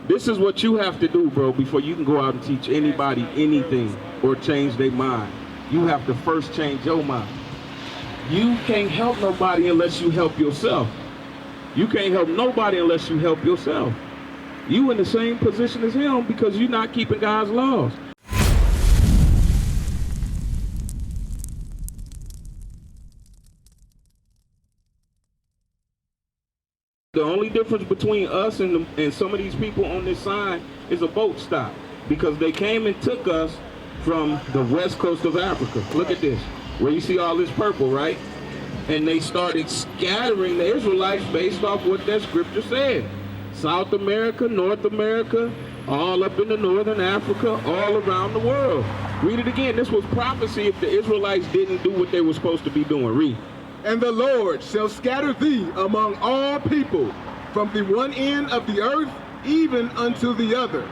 This is what you have to do, bro, before you can go out and teach anybody anything or change their mind. You have to first change your mind. You can't help nobody unless you help yourself. You can't help nobody unless you help yourself. You in the same position as him because you're not keeping God's laws. The only difference between us and some of these people on this side is a boat stop, because they came and took us from the west coast of Africa. Look at this, where you see all this purple, right? And they started scattering the Israelites based off what that scripture said. South America, North America, all up in the northern Africa, all around the world. Read it again. This was prophecy if the Israelites didn't do what they were supposed to be doing. Read. And the Lord shall scatter thee among all people, from the one end of the earth even unto the other.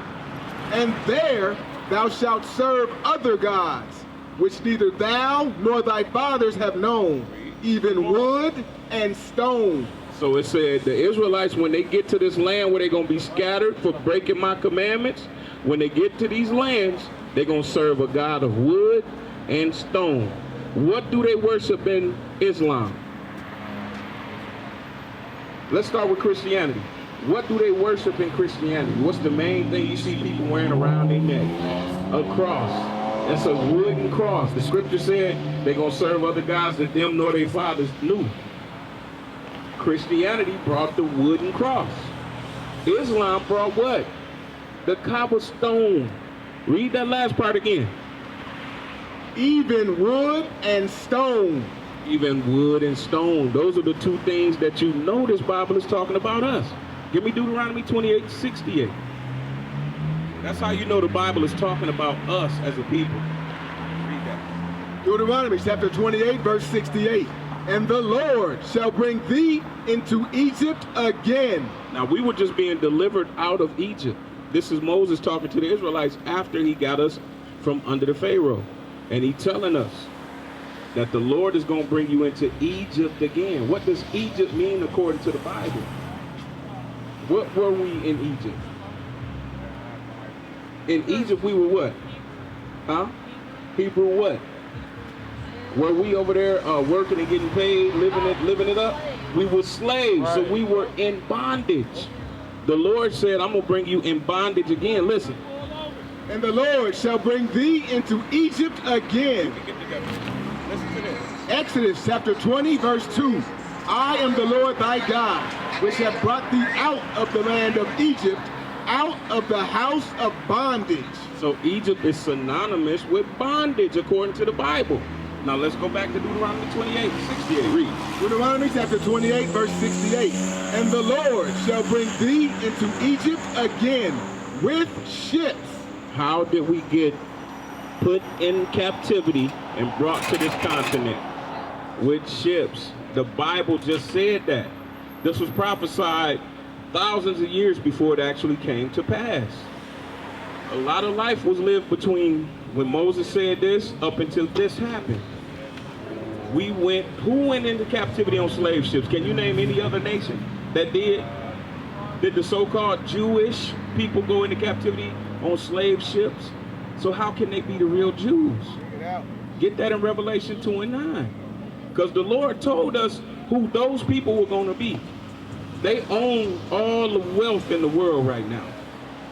And there thou shalt serve other gods, which neither thou nor thy fathers have known, even wood and stone. So it said the Israelites, when they get to this land where they're going to be scattered for breaking my commandments, when they get to these lands, they're going to serve a god of wood and stone. What do they worship in Islam? Let's start with Christianity. What do they worship in Christianity? What's the main thing you see people wearing around their neck? A cross. That's a wooden cross. The scripture said they're going to serve other gods that them nor their fathers knew. Christianity brought the wooden cross. Islam brought what? The cobblestone. Read that last part again. Even wood and stone. Even wood and stone. Those are the two things that you know this Bible is talking about us. Give me Deuteronomy 28:68. That's how you know the Bible is talking about us as a people. Read that. Deuteronomy chapter 28, verse 68. And the Lord shall bring thee into Egypt again. Now, we were just being delivered out of Egypt. This is Moses talking to the Israelites after he got us from under the Pharaoh. And he's telling us that the Lord is going to bring you into Egypt again. What does Egypt mean according to the Bible? What were we in Egypt? In Egypt we were what? Huh? Hebrew what? Were we over there working and getting paid, living it up? We were slaves, right. So we were in bondage. The Lord said, I'm going to bring you in bondage again. Listen. And the Lord shall bring thee into Egypt again. Listen to this. Exodus chapter 20, verse 2. I am the Lord thy God, which have brought thee out of the land of Egypt, out of the house of bondage. So Egypt is synonymous with bondage according to the Bible. Now let's go back to Deuteronomy 28:68. Read. Deuteronomy chapter 28, verse 68. And the Lord shall bring thee into Egypt again with ships. How did we get put in captivity and brought to this continent? With ships. The Bible just said that. This was prophesied thousands of years before it actually came to pass. A lot of life was lived between when Moses said this up until this happened. Who went into captivity on slave ships? Can you name any other nation that did? Did the so-called Jewish people go into captivity on slave ships? So how can they be the real Jews? Get that in Revelation 2:9. Because the Lord told us who those people were going to be. They own all the wealth in the world right now.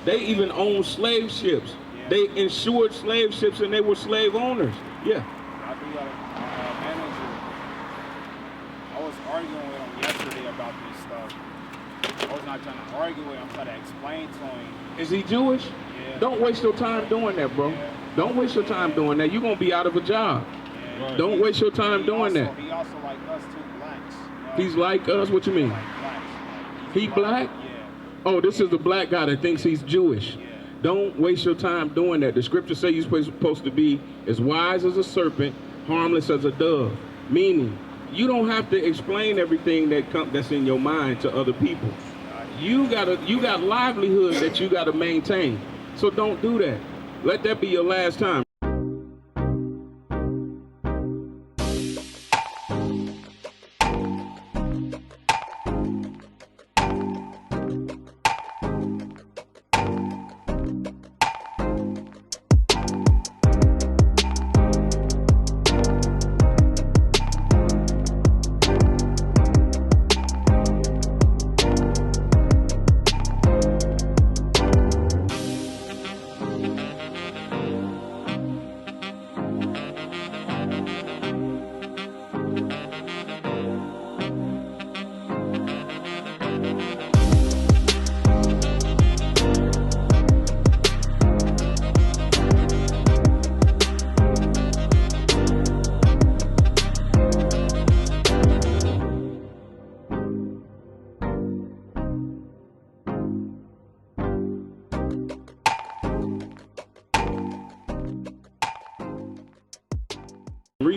They even own slave ships. They insured slave ships and they were slave owners. Yeah. I do got a manager. I was arguing with him yesterday about this stuff. I was not trying to argue with him. I'm trying to explain to him. Is he Jewish? Yeah. Don't waste your time doing that, bro. Yeah. Don't waste your time doing that. You're going to be out of a job. Yeah. Right. Don't waste your time doing that. He also like us too, blacks. He's like us? What you mean? Like blacks. He black? Yeah. Oh, this is the black guy that thinks he's Jewish. Yeah. Don't waste your time doing that. The scriptures say you're supposed to be as wise as a serpent, harmless as a dove. Meaning, you don't have to explain everything that's in your mind to other people. You got livelihood that you got to maintain. So don't do that. Let that be your last time.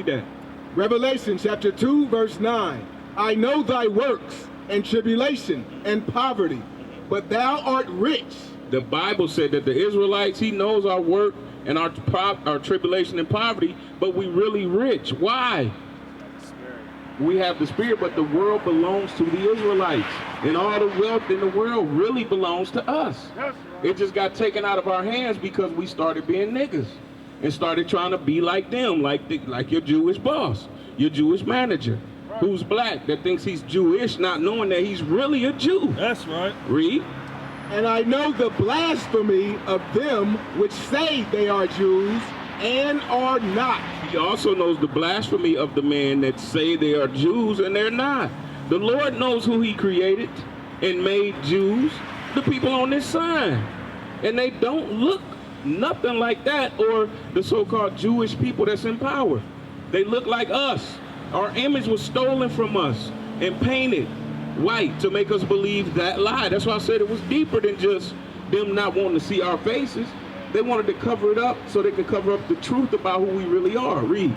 that. Revelation chapter 2, verse 9. I know thy works and tribulation and poverty, but thou art rich. The Bible said that the Israelites, he knows our work and our tribulation and poverty, but we really rich. Why? We have the Spirit, but the world belongs to the Israelites. And all the wealth in the world really belongs to us. It just got taken out of our hands because we started being niggas and started trying to be like them, like your Jewish boss, your Jewish manager, who's black, that thinks he's Jewish, not knowing that he's really a Jew. That's right. Read. And I know the blasphemy of them which say they are Jews and are not. He also knows the blasphemy of the men that say they are Jews and they're not. The Lord knows who he created and made Jews, the people on this sign. And they don't look nothing like that or the so-called Jewish people that's in power. They look like us. Our image was stolen from us and painted white to make us believe that lie. That's why I said it was deeper than just them not wanting to see our faces. They wanted to cover it up so they could cover up the truth about who we really are. Read.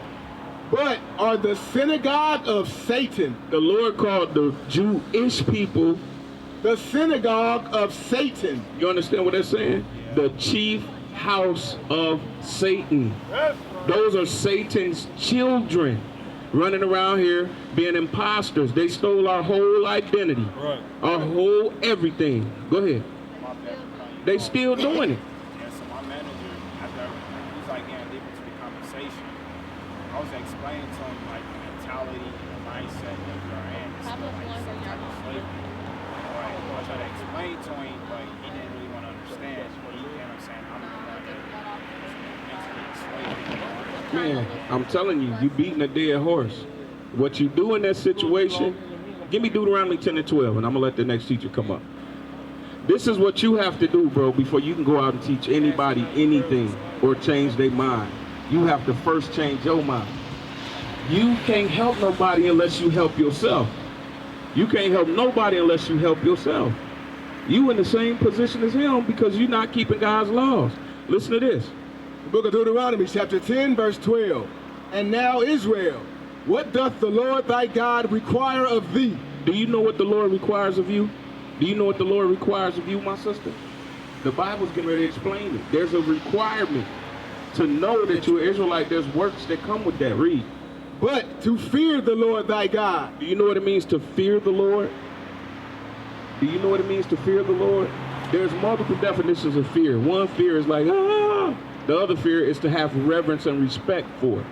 But are the synagogue of Satan. The Lord called the Jewish people The synagogue of Satan. You understand what they're saying? The chief house of Satan. Those are Satan's children running around here being imposters. They stole our whole identity, our whole everything. Go ahead. They still doing it. Yeah, so my manager, after he's like getting deep into the conversation, I was explaining to him like the mentality, the mindset that we are in. It's still like some type of slavery. Right. I tried to explain to him, but he didn't really want to understand. You know what I'm saying? I'm the one that mentally enslaved. Man, I'm telling you, you beating a dead horse. What you do in that situation, give me Deuteronomy 10 and 12, and I'm going to let the next teacher come up. This is what you have to do, bro, before you can go out and teach anybody anything or change their mind. You have to first change your mind. You can't help nobody unless you help yourself. You can't help nobody unless you help yourself. You in the same position as him because you're not keeping God's laws. Listen to this. The book of Deuteronomy, chapter 10, verse 12. And now, Israel, what doth the Lord thy God require of thee? Do you know what the Lord requires of you? Do you know what the Lord requires of you, my sister? The Bible's getting ready to explain it. There's a requirement to know that you're an Israelite. There's works that come with that. Read. But to fear the Lord thy God. Do you know what it means to fear the Lord? Do you know what it means to fear the Lord? There's multiple definitions of fear. One fear is like, ah. The other fear is to have reverence and respect for it.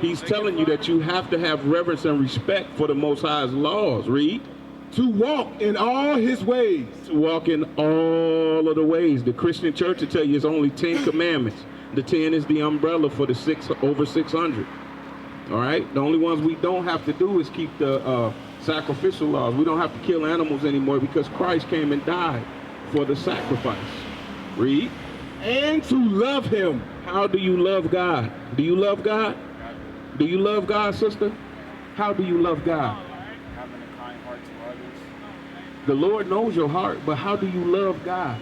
He's telling you that you have to have reverence and respect for the Most High's laws. Read. To walk in all his ways. To walk in all of the ways. The Christian church will tell you it's only 10 commandments. The 10 is the umbrella for the over 600. All right? The only ones we don't have to do is keep the sacrificial laws. We don't have to kill animals anymore because Christ came and died for the sacrifice. Read. And to love him. How do you love God? Do you love God? Do you love God, sister? How do you love God? Having a kind heart to others. The Lord knows your heart, but how do you love God?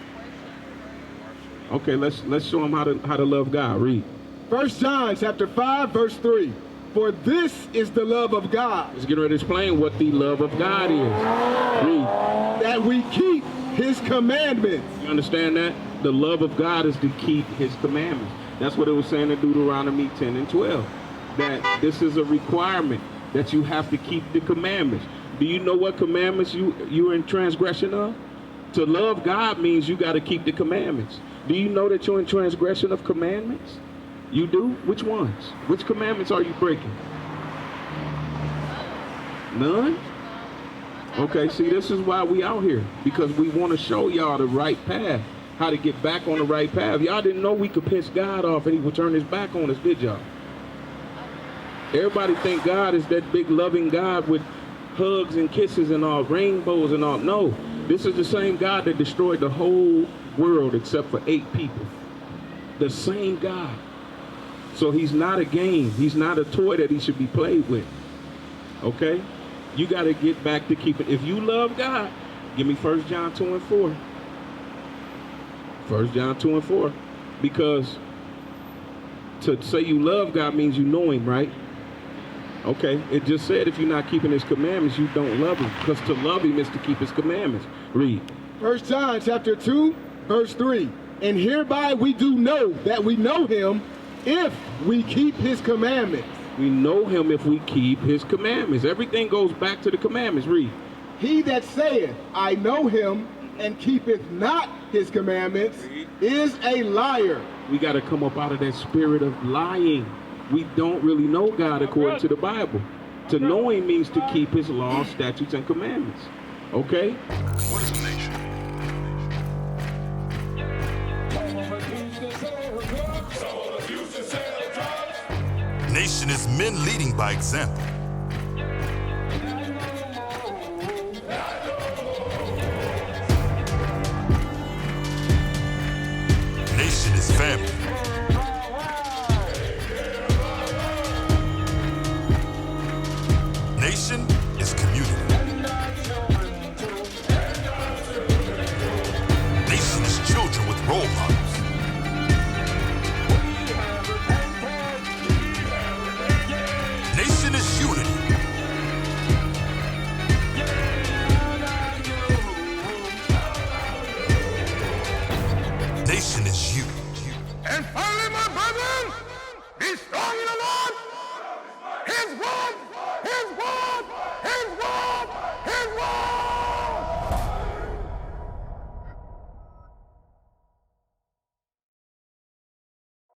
Okay, let's show him how to love God. Read. 1 John chapter 5, verse 3. For this is the love of God. Let's get ready to explain what the love of God is. Read. That we keep his commandments. You understand that? The love of God is to keep his commandments. That's what it was saying in Deuteronomy 10 and 12. That this is a requirement that you have to keep the commandments. Do you know what commandments you're in transgression of? To love God means you got to keep the commandments. Do you know that you're in transgression of commandments? You do? Which ones? Which commandments are you breaking? None? Okay, see, this is why we out here. Because we want to show y'all the right path. How to get back on the right path. Y'all didn't know we could piss God off and he would turn his back on us, did y'all? Everybody think God is that big loving God with hugs and kisses and all, rainbows and all. No, this is the same God that destroyed the whole world except for 8 people. The same God. So he's not a game. He's not a toy that he should be played with. Okay? You got to get back to keeping. If you love God, give me 1 John 2 and 4. 1 John 2 and 4. Because to say you love God means you know him, right? Okay, it just said if you're not keeping his commandments, you don't love him. Because to love him is to keep his commandments. Read. 1 John chapter 2, verse 3. And hereby we do know that we know him if we keep his commandments. We know him if we keep his commandments. Everything goes back to the commandments. Read. He that saith, I know him, and keepeth not his commandments, is a liar. We got to come up out of that spirit of lying. We don't really know God according to the Bible. To know him means to keep his laws, statutes, and commandments. Okay? What is a nation? Nation is men leading by example. Nation is family. Nation